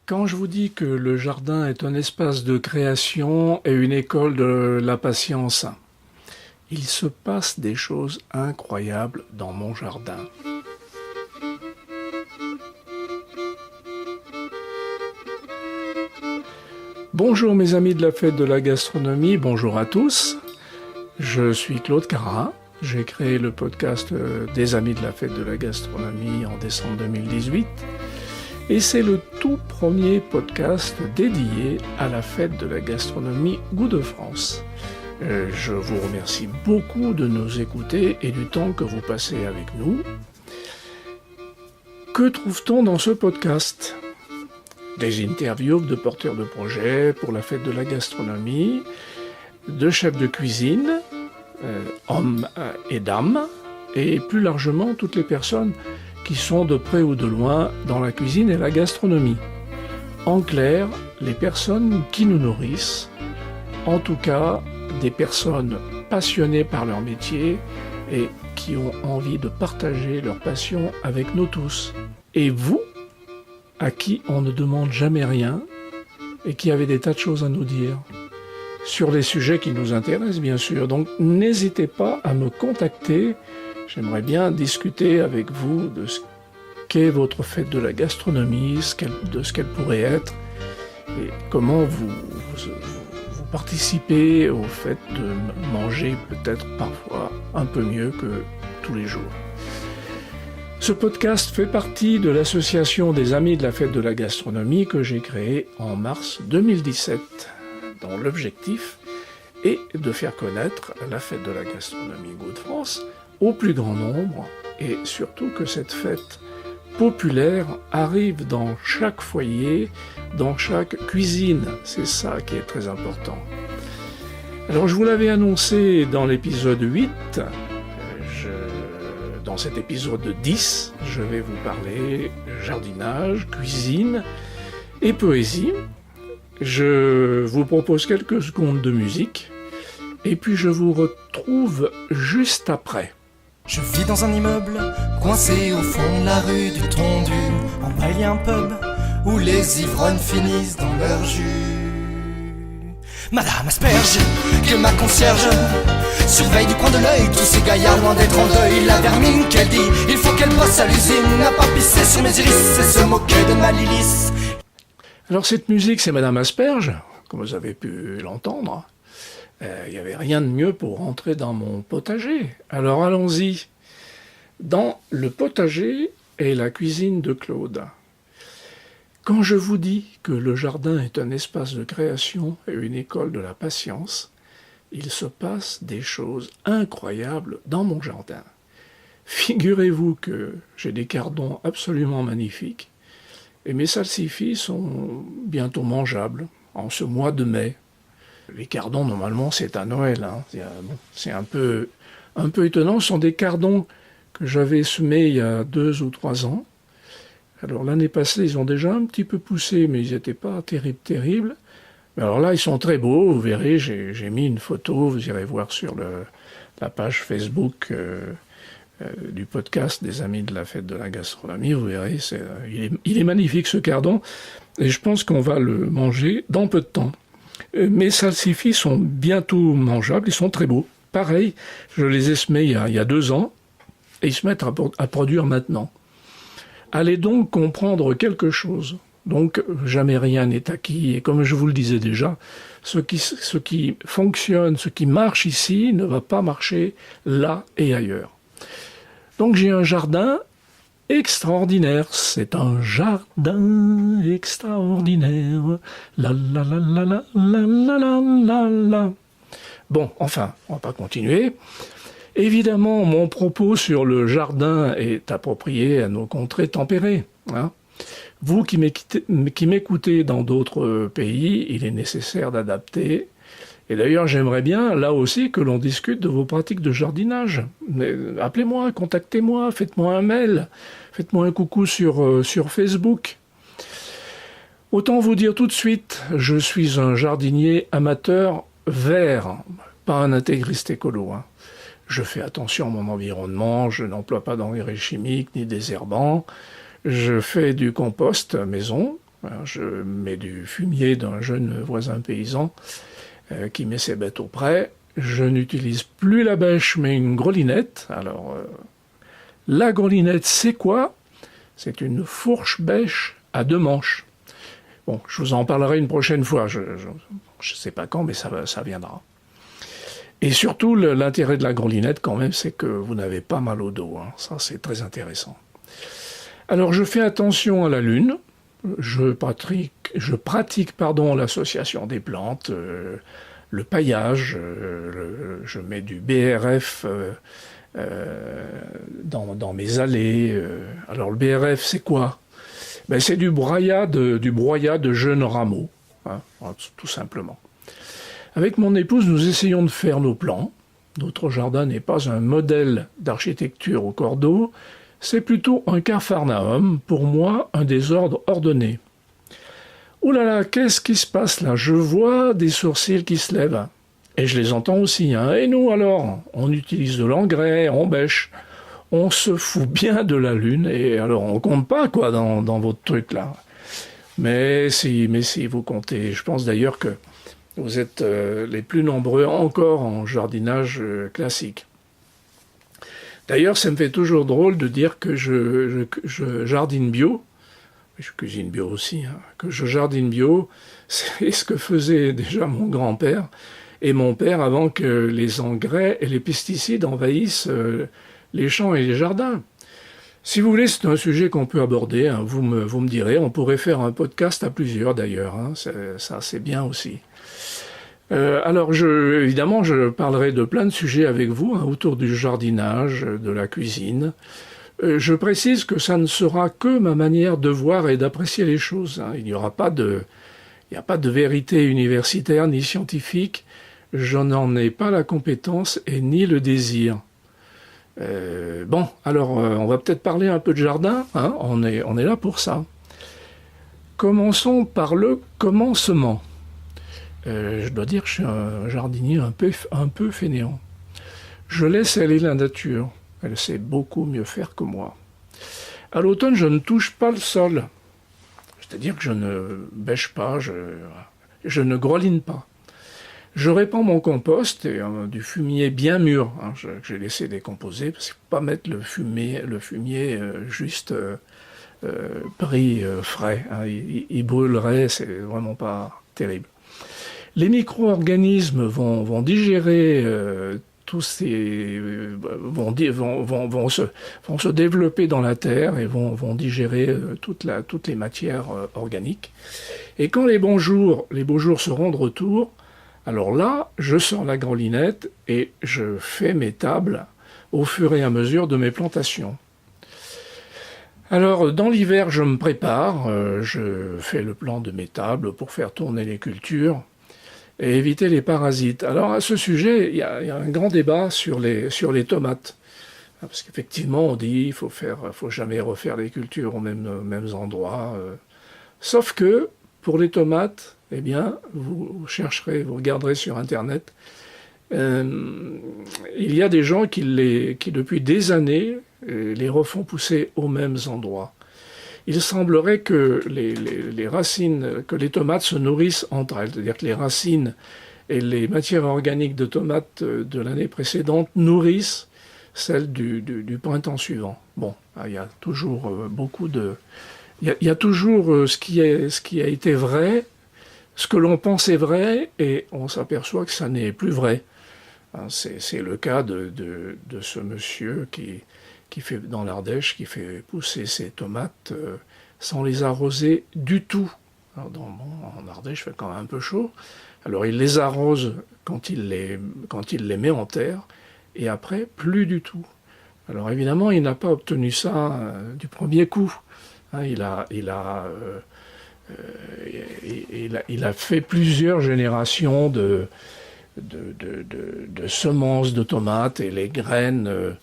Quand je vous dis que le jardin est un espace de création et une école de la patience, il se passe des choses incroyables dans mon jardin. Bonjour mes amis de la fête de la gastronomie, bonjour à tous. Je suis Claude Carat, j'ai créé le podcast des amis de la fête de la gastronomie en décembre 2018. Et c'est le tout premier podcast dédié à la fête de la gastronomie Goût de France. Je vous remercie beaucoup de nous écouter et du temps que vous passez avec nous. Que trouve-t-on dans ce podcast ? Des interviews de porteurs de projets pour la fête de la gastronomie, de chefs de cuisine, hommes et dames, et plus largement toutes les personnes qui sont de près ou de loin dans la cuisine et la gastronomie. En clair, les personnes qui nous nourrissent, en tout cas des personnes passionnées par leur métier et qui ont envie de partager leur passion avec nous tous. Et vous, à qui on ne demande jamais rien et qui avez des tas de choses à nous dire sur les sujets qui nous intéressent bien sûr. Donc n'hésitez pas à me contacter. J'aimerais bien discuter avec vous de ce qu'est votre fête de la gastronomie, de ce qu'elle pourrait être, et comment vous participez au fait de manger peut-être parfois un peu mieux que tous les jours. Ce podcast fait partie de l'association des Amis de la fête de la gastronomie que j'ai créée en mars 2017, dont l'objectif est de faire connaître la fête de la gastronomie Goût de France au plus grand nombre et surtout que cette fête populaire arrive dans chaque foyer, dans chaque cuisine. C'est ça qui est très important. Alors je vous l'avais annoncé dans l'épisode 8, dans cet épisode 10, je vais vous parler jardinage, cuisine et poésie. Je vous propose quelques secondes de musique et puis je vous retrouve juste après. Je vis dans un immeuble, coincé au fond de la rue du Tondu. En bas il y a un pub, où les ivrognes finissent dans leur jus. Madame Asperge, que ma concierge surveille du coin de l'œil tous ces gaillards loin d'être en deuil. La vermine qu'elle dit, il faut qu'elle bosse à l'usine, n'a pas pissé sur mes iris et se moquer de ma lilice. Alors cette musique c'est Madame Asperge, comme vous avez pu l'entendre. Il n'y avait rien de mieux pour rentrer dans mon potager. Alors allons-y. Dans le potager et la cuisine de Claude. Quand je vous dis que le jardin est un espace de création et une école de la patience, il se passe des choses incroyables dans mon jardin. Figurez-vous que j'ai des cardons absolument magnifiques et mes salsifis sont bientôt mangeables en ce mois de mai. Les cardons, normalement, c'est à Noël. C'est un peu étonnant. Ce sont des cardons que j'avais semés il y a 2 ou 3 ans. Alors l'année passée, ils ont déjà un petit peu poussé, mais ils n'étaient pas terribles. Mais alors là, ils sont très beaux. Vous verrez, j'ai mis une photo. Vous irez voir sur la page Facebook du podcast des Amis de la fête de la gastronomie. Vous verrez, il est magnifique ce cardon. Et je pense qu'on va le manger dans peu de temps. Mes salsifis sont bientôt mangeables, ils sont très beaux. Pareil, je les ai semés il y a 2 ans et ils se mettent à produire maintenant. Allez donc comprendre quelque chose. Donc jamais rien n'est acquis et comme je vous le disais déjà, ce qui fonctionne, ce qui marche ici ne va pas marcher là et ailleurs. Donc j'ai un jardin extraordinaire, c'est un jardin extraordinaire. La la la la la la la la la la. Bon, enfin, on va pas continuer. Évidemment, mon propos sur le jardin est approprié à nos contrées tempérées. Vous qui m'écoutez dans d'autres pays, il est nécessaire d'adapter. Et d'ailleurs, j'aimerais bien, là aussi, que l'on discute de vos pratiques de jardinage. Appelez-moi, contactez-moi, faites-moi un mail, faites-moi un coucou sur Facebook. Autant vous dire tout de suite, je suis un jardinier amateur vert, pas un intégriste écolo. Je fais attention à mon environnement, je n'emploie pas d'engrais chimiques ni désherbants. Je fais du compost maison Alors, je mets du fumier d'un jeune voisin paysan qui met ses bêtes au pré. Je n'utilise plus la bêche, mais une grelinette. Alors, la grelinette, c'est quoi? C'est une fourche-bêche à 2 manches. Bon, je vous en parlerai une prochaine fois. Je sais pas quand, mais ça viendra. Et surtout, l'intérêt de la grelinette, quand même, c'est que vous n'avez pas mal au dos. Hein. Ça, c'est très intéressant. Alors, je fais attention à la lune. Je pratique l'association des plantes, le paillage. Je mets du BRF dans mes allées. Alors, le BRF, c'est quoi? Ben, c'est du broyat de jeunes rameaux, hein, tout simplement. Avec mon épouse, nous essayons de faire nos plans. Notre jardin n'est pas un modèle d'architecture au cordeau, c'est plutôt un capharnaüm, pour moi, un désordre ordonné. Ouh là là, qu'est-ce qui se passe là? Je vois des sourcils qui se lèvent. Et je les entends aussi. Hein. Et nous alors? On utilise de l'engrais, on bêche. On se fout bien de la lune. Et alors on compte pas quoi dans votre truc là. Mais si vous comptez. Je pense d'ailleurs que vous êtes les plus nombreux encore en jardinage classique. D'ailleurs, ça me fait toujours drôle de dire que je jardine bio. Je cuisine bio aussi. Hein, que je jardine bio, c'est ce que faisait déjà mon grand-père et mon père avant que les engrais et les pesticides envahissent les champs et les jardins. Si vous voulez, c'est un sujet qu'on peut aborder. Hein, vous me direz, on pourrait faire un podcast à plusieurs d'ailleurs. Hein, ça, c'est bien aussi. Alors, évidemment, je parlerai de plein de sujets avec vous, hein, autour du jardinage, de la cuisine. Je précise que ça ne sera que ma manière de voir et d'apprécier les choses. Hein. Il n'y a pas de vérité universitaire ni scientifique. Je n'en ai pas la compétence et ni le désir. Bon, alors, on va peut-être parler un peu de jardin. Hein. On est là pour ça. Commençons par le commencement. Je dois dire que je suis un jardinier un peu fainéant. Je laisse aller la nature. Elle sait beaucoup mieux faire que moi. À l'automne, je ne touche pas le sol. C'est-à-dire que je ne bêche pas, je ne greline pas. Je répands mon compost et du fumier bien mûr, hein, que j'ai laissé décomposer, parce qu'il ne faut pas mettre le fumier juste pris frais. Hein, il brûlerait, c'est vraiment pas terrible. Les micro-organismes vont digérer tous ces vont se développer dans la terre et vont digérer toutes les matières organiques. Et quand les beaux jours seront de retour, alors là, je sors la grelinette et je fais mes tables au fur et à mesure de mes plantations. Alors, dans l'hiver, je me prépare, je fais le plan de mes tables pour faire tourner les cultures et éviter les parasites. Alors, à ce sujet, il y a un grand débat sur les tomates. Parce qu'effectivement, on dit faut jamais refaire les cultures aux mêmes endroits. Sauf que, pour les tomates, eh bien, vous regarderez sur Internet, il y a des gens qui depuis des années, les refont pousser aux mêmes endroits. Il semblerait que les racines, que les tomates se nourrissent entre elles, c'est-à-dire que les racines et les matières organiques de tomates de l'année précédente nourrissent celles du printemps suivant. Bon, il y a toujours il y a toujours ce qui a été vrai, ce que l'on pensait vrai, et on s'aperçoit que ça n'est plus vrai. C'est le cas de ce monsieur qui fait dans l'Ardèche, qui fait pousser ses tomates sans les arroser du tout. Alors en Ardèche, il fait quand même un peu chaud. Alors il les arrose quand il les met en terre, et après, plus du tout. Alors évidemment, il n'a pas obtenu ça du premier coup. Hein, il a fait plusieurs générations de semences de tomates, et les graines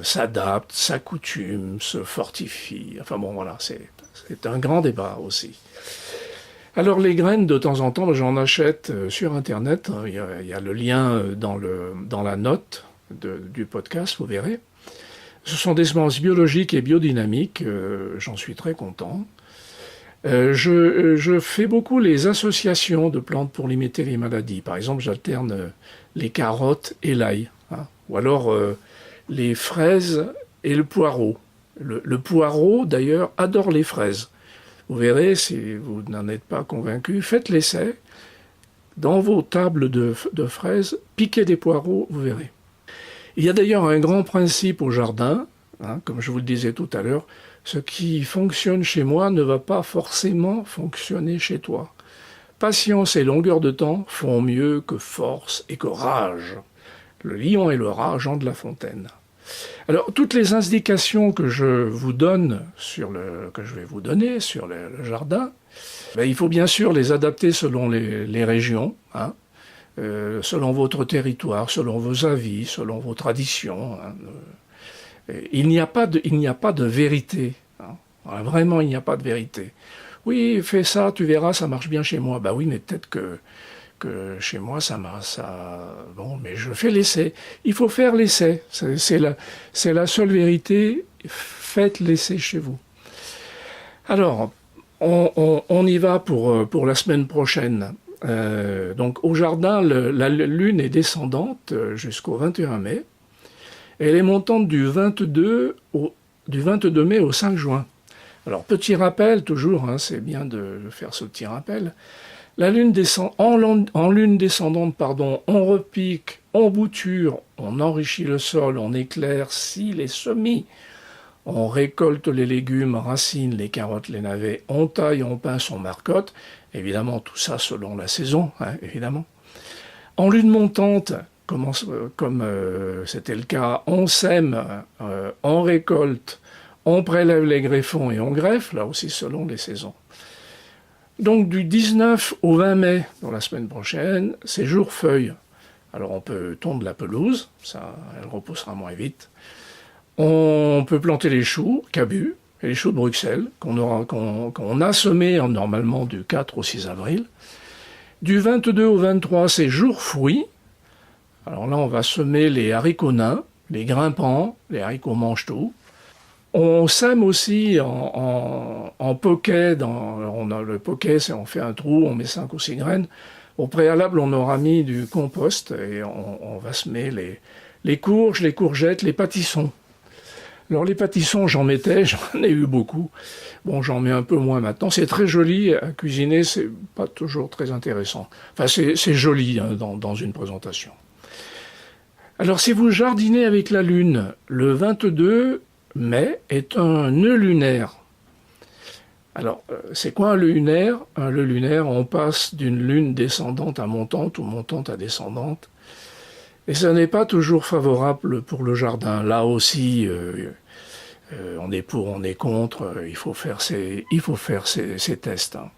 s'adaptent, s'accoutument, se fortifient. Enfin bon, voilà, c'est un grand débat aussi. Alors les graines, de temps en temps, j'en achète sur Internet. Il y a le lien dans la note du podcast, vous verrez. Ce sont des semences biologiques et biodynamiques, j'en suis très content. Je fais beaucoup les associations de plantes pour limiter les maladies. Par exemple, j'alterne les carottes et l'ail, hein. Ou alors les fraises et le poireau. Le poireau, d'ailleurs, adore les fraises. Vous verrez, si vous n'en êtes pas convaincu, faites l'essai. Dans vos tables de fraises, piquez des poireaux, vous verrez. Il y a d'ailleurs un grand principe au jardin, hein, comme je vous le disais tout à l'heure, ce qui fonctionne chez moi ne va pas forcément fonctionner chez toi. Patience et longueur de temps font mieux que force et que rage. Le lion et le rat, Jean de La Fontaine. Alors, toutes les indications que je vous donne que je vais vous donner sur le jardin, ben, il faut bien sûr les adapter selon les régions, hein, selon votre territoire, selon vos avis, selon vos traditions, hein. Il n'y a pas de vérité, hein. Vraiment, il n'y a pas de vérité. Oui, fais ça, tu verras, ça marche bien chez moi. Bah oui, mais peut-être que chez moi, ça marche. Bon, mais je fais l'essai. Il faut faire l'essai. C'est la seule vérité. Faites l'essai chez vous. Alors, on y va pour la semaine prochaine. Donc, au jardin, la lune est descendante jusqu'au 21 mai. Elle est montante du 22 mai au 5 juin. Alors, petit rappel, toujours, hein, c'est bien de faire ce petit rappel. La lune descend en lune descendante, on repique, on bouture, on enrichit le sol, on éclaircit les semis, on récolte les légumes, racines, les carottes, les navets, on taille, on pince, on marcotte. Évidemment, tout ça selon la saison, hein, évidemment. En lune montante, comme c'était le cas, on sème, on récolte, on prélève les greffons et on greffe, là aussi selon les saisons. Donc du 19 au 20 mai, dans la semaine prochaine, c'est jour feuille. Alors on peut tondre la pelouse, ça, elle repoussera moins vite. On peut planter les choux, cabus, et les choux de Bruxelles, qu'on a semés normalement du 4 au 6 avril. Du 22 au 23, c'est jour fruits. Alors là, on va semer les haricots nains, les grimpants, les haricots mange-tout. On sème aussi en poquet. On a le poquet, on fait un trou, on met 5 ou 6 graines. Au préalable, on aura mis du compost et on va semer les courges, les courgettes, les pâtissons. Alors les pâtissons, j'en ai eu beaucoup. Bon, j'en mets un peu moins maintenant. C'est très joli à cuisiner, c'est pas toujours très intéressant. Enfin, c'est joli, hein, dans une présentation. Alors si vous jardinez avec la lune, le 22 mai est un nœud lunaire. Alors, c'est quoi un nœud lunaire? Un nœud lunaire, on passe d'une lune descendante à montante ou montante à descendante. Et ça n'est pas toujours favorable pour le jardin. Là aussi, on est pour, on est contre. Il faut faire ces tests, hein.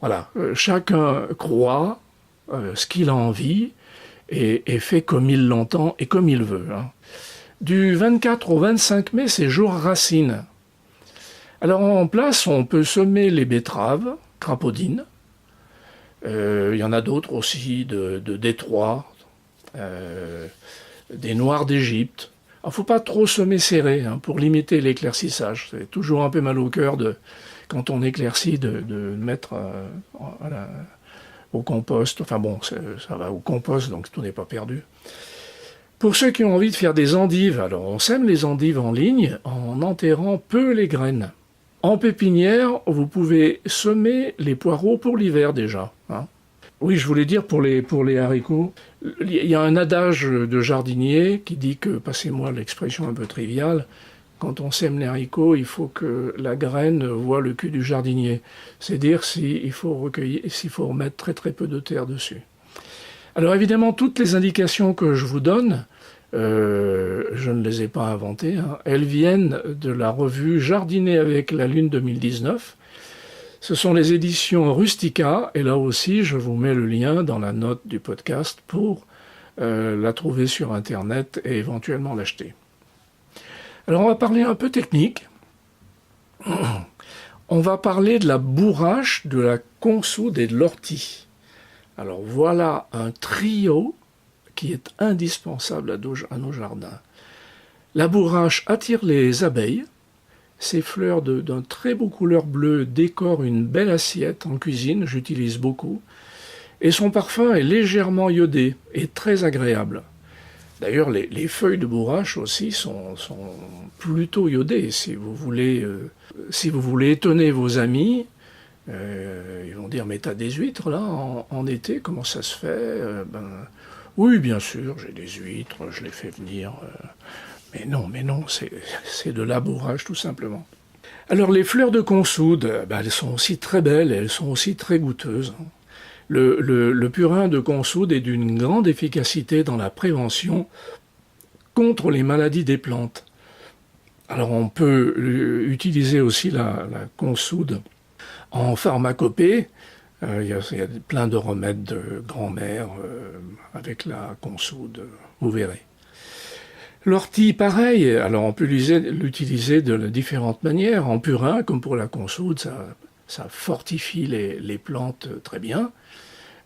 Voilà, chacun croit ce qu'il a envie et fait comme il l'entend et comme il veut, hein. Du 24 au 25 mai, c'est jour racine. Alors en place, on peut semer les betteraves, crapaudines. Il y en a d'autres aussi, de Détroit, des noires d'Égypte. Il ne faut pas trop semer serré, hein, pour limiter l'éclaircissage. C'est toujours un peu mal au cœur quand on éclaircit de mettre au compost. Enfin bon, ça va au compost, donc tout n'est pas perdu. Pour ceux qui ont envie de faire des endives, alors on sème les endives en ligne en enterrant peu les graines. En pépinière, vous pouvez semer les poireaux pour l'hiver déjà, hein. Oui, je voulais dire pour les haricots, il y a un adage de jardinier qui dit que, passez-moi l'expression un peu triviale, quand on sème les haricots, il faut que la graine voie le cul du jardinier. C'est-à-dire s'il faut remettre très très peu de terre dessus. Alors évidemment, toutes les indications que je vous donne, je ne les ai pas inventées, hein. Elles viennent de la revue Jardiner avec la Lune 2019. Ce sont les éditions Rustica, et là aussi, je vous mets le lien dans la note du podcast pour la trouver sur Internet et éventuellement l'acheter. Alors on va parler un peu technique. On va parler de la bourrache, de la consoude et de l'ortie. Alors voilà un trio qui est indispensable à nos jardins. La bourrache attire les abeilles Ces fleurs d'un très beau couleur bleue décorent une belle assiette en cuisine, j'utilise beaucoup. Et son parfum est légèrement iodé et très agréable. D'ailleurs, les feuilles de bourrache aussi sont plutôt iodées. Si vous voulez étonner vos amis, ils vont dire mais t'as des huîtres là en été, comment ça se fait? Oui, bien sûr, j'ai des huîtres, je les fais venir. Mais non, c'est de la bourrache tout simplement. Alors les fleurs de consoude, elles sont aussi très belles, elles sont aussi très goûteuses. Le purin de consoude est d'une grande efficacité dans la prévention contre les maladies des plantes. Alors on peut utiliser aussi la consoude en pharmacopée. Il y a plein de remèdes de grand-mère avec la consoude, vous verrez. L'ortie, pareil, alors on peut l'utiliser de différentes manières, en purin, comme pour la consoude, ça fortifie les plantes très bien.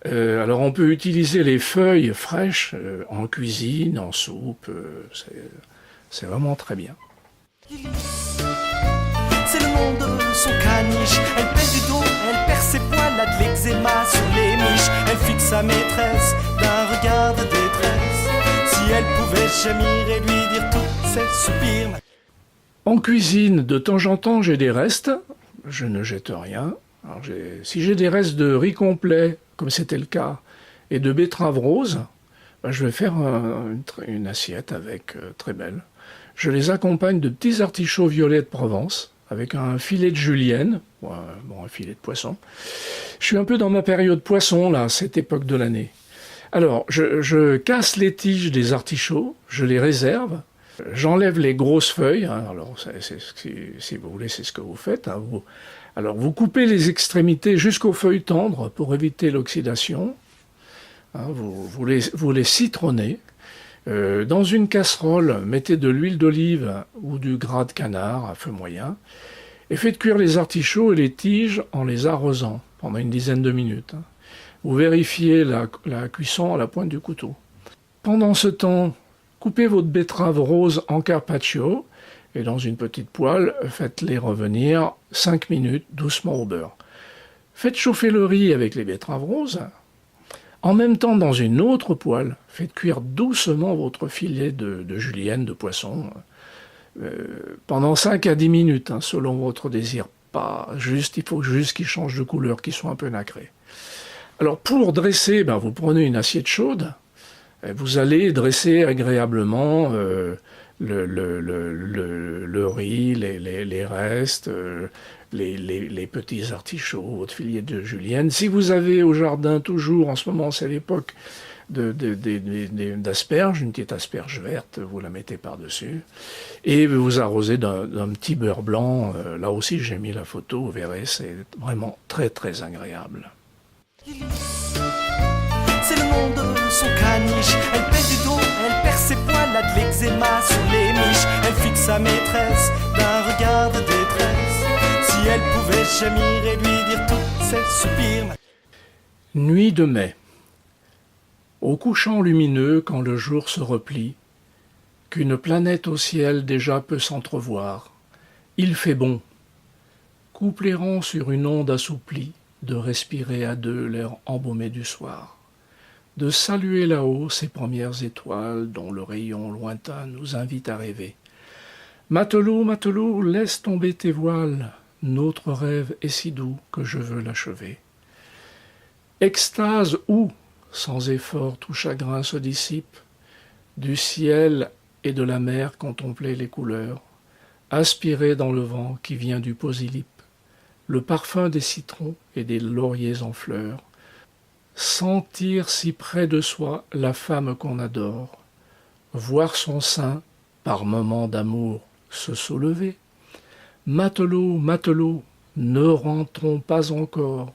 Alors on peut utiliser les feuilles fraîches en cuisine, en soupe, c'est vraiment très bien. C'est le nom de son caniche. Elle pèse du dos, elle perd ses poils, a de l'eczéma sur les miches. Elle fixe sa maîtresse d'un regard de détresse. Si elle pouvait gémir et lui dire tous ses soupirs. En cuisine, de temps en temps, j'ai des restes. Je ne jette rien. Alors, si j'ai des restes de riz complet, comme c'était le cas, et de betteraves roses, je vais faire une assiette avec très belle. Je les accompagne de petits artichauts violets de Provence, avec un filet de julienne, un filet de poisson. Je suis un peu dans ma période poisson, là, à cette époque de l'année. Alors, je casse les tiges des artichauts, je les réserve, j'enlève les grosses feuilles, alors si vous voulez, c'est ce que vous faites. Alors, vous coupez les extrémités jusqu'aux feuilles tendres pour éviter l'oxydation. Vous les citronnez. Dans une casserole, mettez de l'huile d'olive ou du gras de canard à feu moyen et faites cuire les artichauts et les tiges en les arrosant pendant une dizaine de minutes. Vous vérifiez la cuisson à la pointe du couteau. Pendant ce temps, coupez votre betterave rose en carpaccio et dans une petite poêle, faites-les revenir 5 minutes doucement au beurre. Faites chauffer le riz avec les betteraves roses. En même temps, dans une autre poêle, faites cuire doucement votre filet de julienne, de poisson, pendant 5 à 10 minutes, selon votre désir. Il faut juste qu'il change de couleur, qu'il soit un peu nacré. Alors pour dresser, vous prenez une assiette chaude, et vous allez dresser agréablement le riz, les restes, les petits artichauts, votre filet de julienne. Si vous avez au jardin toujours, en ce moment c'est l'époque d'asperges, une petite asperge verte, vous la mettez par-dessus, et vous arrosez d'un petit beurre blanc. Là aussi j'ai mis la photo, vous verrez, c'est vraiment très très agréable. C'est le nom de son caniche. Elle pèse du dos, elle perd ses poils, a de l'eczéma sur les miches. Elle fixe sa maîtresse d'un regard de détresse. Si elle pouvait gémir et lui dire tous ses soupirs. Nuit de mai. Au couchant lumineux, quand le jour se replie, qu'une planète au ciel déjà peut s'entrevoir, il fait bon, couple sur une onde assouplie, de respirer à deux l'air embaumé du soir, de saluer là-haut ces premières étoiles dont le rayon lointain nous invite à rêver. Matelot, matelot, laisse tomber tes voiles, notre rêve est si doux que je veux l'achever. Extase où, sans effort, tout chagrin se dissipe, du ciel et de la mer contempler les couleurs, aspirer dans le vent qui vient du Posilip, le parfum des citrons et des lauriers en fleurs, sentir si près de soi la femme qu'on adore, voir son sein, par moments d'amour, se soulever. Matelot, matelot, ne rentrons pas encore,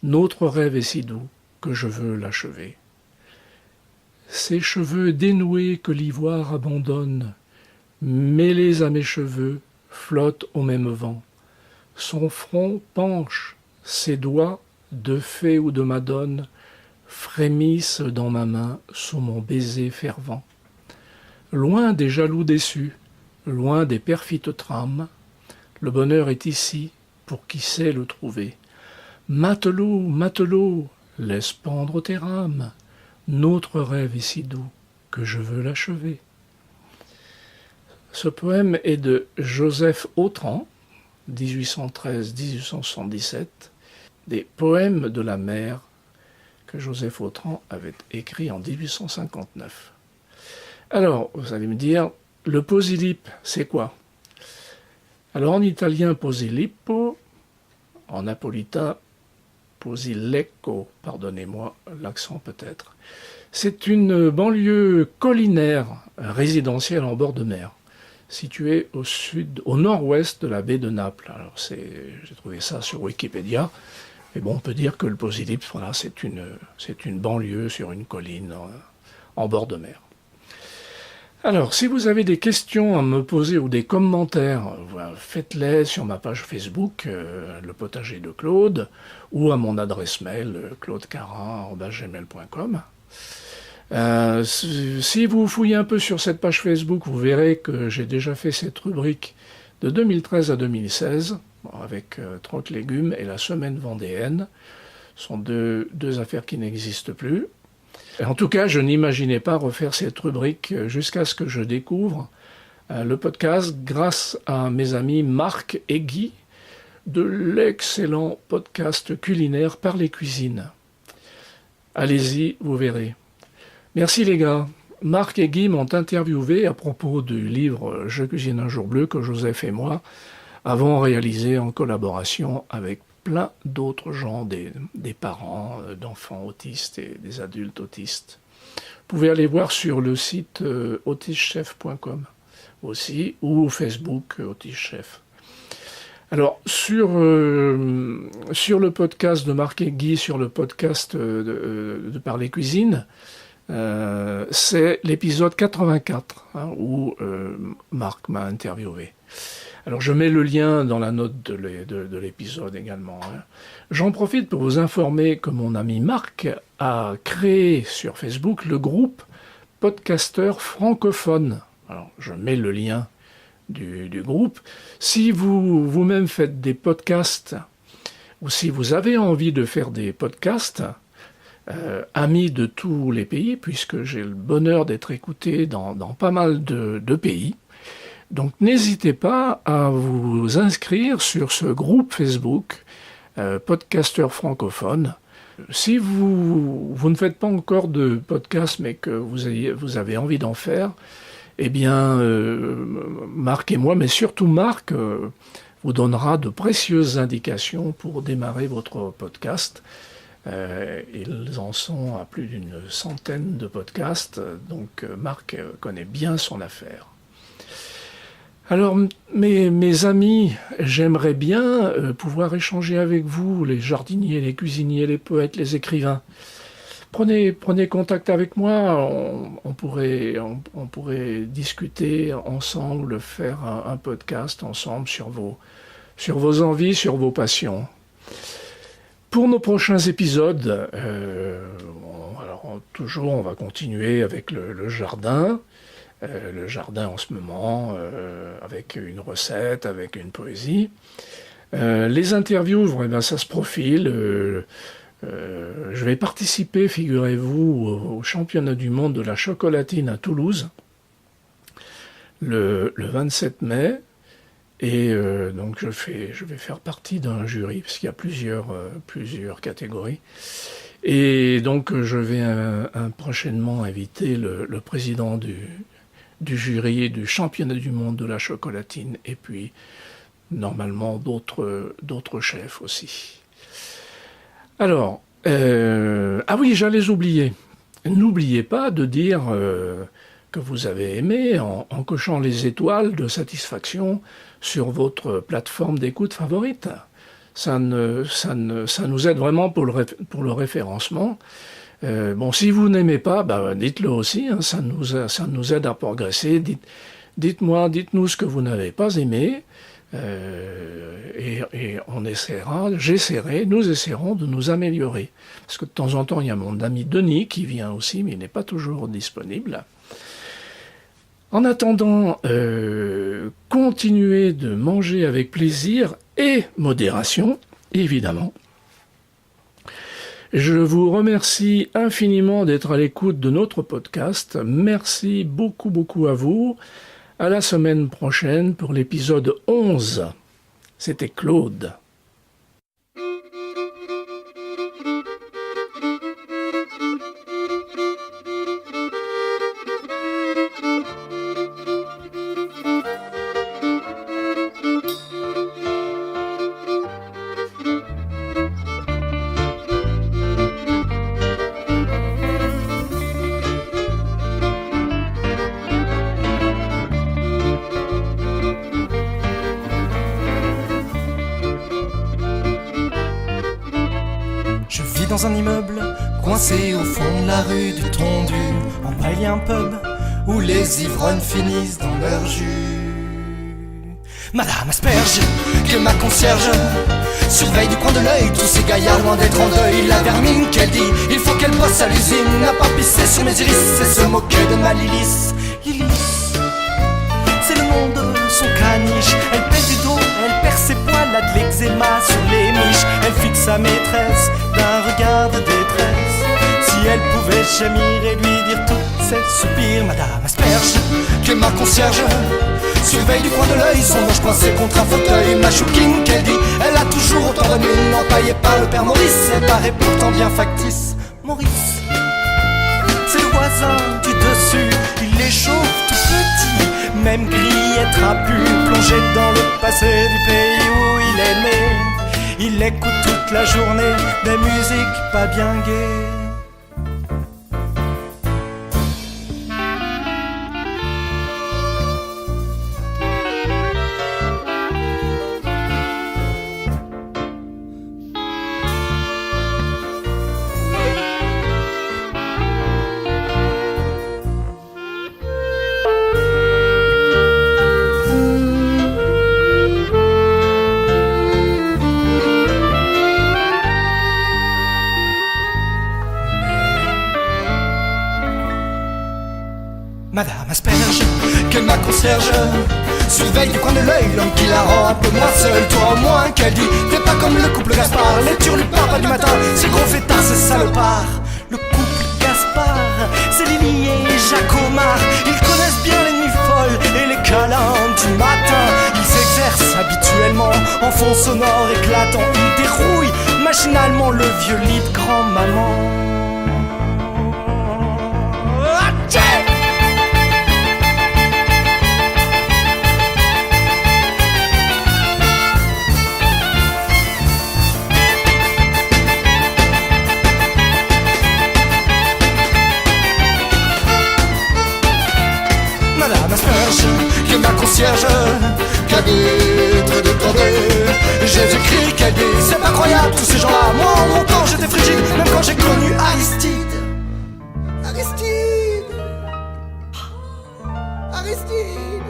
notre rêve est si doux que je veux l'achever. Ces cheveux dénoués que l'ivoire abandonne, mêlés à mes cheveux, flottent au même vent. Son front penche, ses doigts, de fée ou de madone, frémissent dans ma main sous mon baiser fervent. Loin des jaloux déçus, loin des perfides trames, le bonheur est ici, pour qui sait le trouver. Matelot, matelot, laisse pendre tes rames, notre rêve est si doux que je veux l'achever. Ce poème est de Joseph Autran, 1813-1877, des poèmes de la mer que Joseph Autran avait écrit en 1859. Alors, vous allez me dire, le posilip, c'est quoi? Alors en italien, posilippo, en napolitain, Posillecco, pardonnez-moi l'accent peut-être. C'est une banlieue collinaire résidentielle en bord de mer, située au nord-ouest de la baie de Naples. Alors j'ai trouvé ça sur Wikipédia, mais bon, on peut dire que le Posilip, voilà, c'est une banlieue sur une colline en bord de mer. Alors, si vous avez des questions à me poser ou des commentaires, faites-les sur ma page Facebook, Le Potager de Claude, ou à mon adresse mail, claudecarin@gmail.com. Si vous fouillez un peu sur cette page Facebook, vous verrez que j'ai déjà fait cette rubrique de 2013 à 2016, avec Troc Légumes et la Semaine vendéenne. Ce sont deux affaires qui n'existent plus. En tout cas, je n'imaginais pas refaire cette rubrique jusqu'à ce que je découvre le podcast grâce à mes amis Marc et Guy de l'excellent podcast culinaire Par les cuisines. Allez-y, vous verrez. Merci les gars. Marc et Guy m'ont interviewé à propos du livre Je cuisine un jour bleu que Joseph et moi avons réalisé en collaboration avec plein d'autres gens, des parents d'enfants autistes et des adultes autistes. Vous pouvez aller voir sur le site autistchef.com aussi, ou Facebook autistchef. Alors, sur le podcast de Marc et Guy, sur le podcast de Par les cuisines, c'est l'épisode 84, où Marc m'a interviewé. Alors je mets le lien dans la note de l'épisode également. J'en profite pour vous informer que mon ami Marc a créé sur Facebook le groupe Podcasteurs francophones. Alors je mets le lien du groupe. Si vous-même faites des podcasts, ou si vous avez envie de faire des podcasts, amis de tous les pays, puisque j'ai le bonheur d'être écouté dans pas mal de pays, donc n'hésitez pas à vous inscrire sur ce groupe Facebook, Podcasteurs francophones. Si vous ne faites pas encore de podcast, mais que vous avez envie d'en faire, eh bien, Marc et moi, mais surtout Marc, vous donnera de précieuses indications pour démarrer votre podcast. Ils en sont à plus d'une centaine de podcasts, donc Marc connaît bien son affaire. Alors, mes amis, j'aimerais bien pouvoir échanger avec vous, les jardiniers, les cuisiniers, les poètes, les écrivains. Prenez contact avec moi, on pourrait discuter ensemble, faire un podcast ensemble sur vos envies, sur vos passions. Pour nos prochains épisodes, toujours on va continuer avec le jardin. Le jardin en ce moment, avec une recette, avec une poésie. Les interviews, ça se profile. Je vais participer, figurez-vous, au championnat du monde de la chocolatine à Toulouse, le 27 mai. Et donc je vais faire partie d'un jury, parce qu'il y a plusieurs catégories. Et donc je vais prochainement inviter le président du jury du championnat du monde de la chocolatine, et puis normalement d'autres chefs aussi. Alors, ah oui, j'allais oublier. N'oubliez pas de dire que vous avez aimé en cochant les étoiles de satisfaction sur votre plateforme d'écoute favorite. Ça nous aide vraiment pour le référencement. Si vous n'aimez pas, dites-le aussi, ça nous aide à progresser. Dites-nous ce que vous n'avez pas aimé, et nous essaierons de nous améliorer. Parce que de temps en temps, il y a mon ami Denis qui vient aussi, mais il n'est pas toujours disponible. En attendant, continuez de manger avec plaisir et modération, évidemment. Je vous remercie infiniment d'être à l'écoute de notre podcast. Merci beaucoup, beaucoup à vous. À la semaine prochaine pour l'épisode 11. C'était Claude. Dans un immeuble, coincé au fond de la rue du Tondu. En bas il y a un pub où les ivrognes finissent dans leur jus. Madame Asperge, que ma concierge surveille du coin de l'œil tous ces gaillards loin d'être en deuil. La vermine qu'elle dit, il faut qu'elle bosse à l'usine, n'a pas pissé sur mes iris et se moquer de ma Lilis. Lilis, c'est le nom de son caniche. Elle pèse du dos, elle perd ses poils, a de l'eczéma sur les miches. Elle fixe sa maîtresse d'un regard de détresse. Si elle pouvait gémir et lui dire tous ses soupirs. Madame Asperge, que ma concierge surveille du coin de l'œil son ange coincé contre un fauteuil. Ma chouquine qu'elle dit, elle a toujours autant de mine, empaillée par le père Maurice, elle paraît pourtant bien factice. Maurice, c'est le voisin du dessus, il est chauve tout petit, même gris et trapu, plongé dans le passé du pays où il est né. Il écoute toute la journée des musiques pas bien gaies. Madame Asperge, que ma concierge surveille du coin de l'œil l'homme qui la rend un peu moins seule. Toi au moins qu'elle dit, t'es pas comme le couple Gaspard. Les turlupins pas du matin, c'est gros fêtards, c'est salopard. Le couple Gaspard, c'est Lily et Jacomard. Ils connaissent bien les nuits folles et les câlins du matin. Ils s'exercent habituellement en fond sonore éclatant. Ils dérouillent machinalement le vieux lit de grand-maman. Que ma concierge, qu'arbitre de tournée. Jésus-Christ qu'elle dit, c'est pas croyable tous ces gens-là. Moi en mon temps j'étais frigide, même quand j'ai connu Aristide. Aristide, Aristide.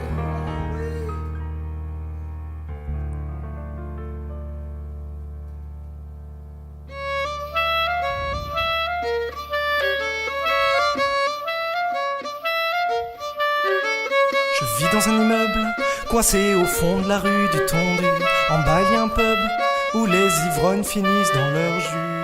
Je vis dans un immeuble, coincé au fond de la rue du Tondu. En bas il y a un pub où les ivrognes finissent dans leur jus.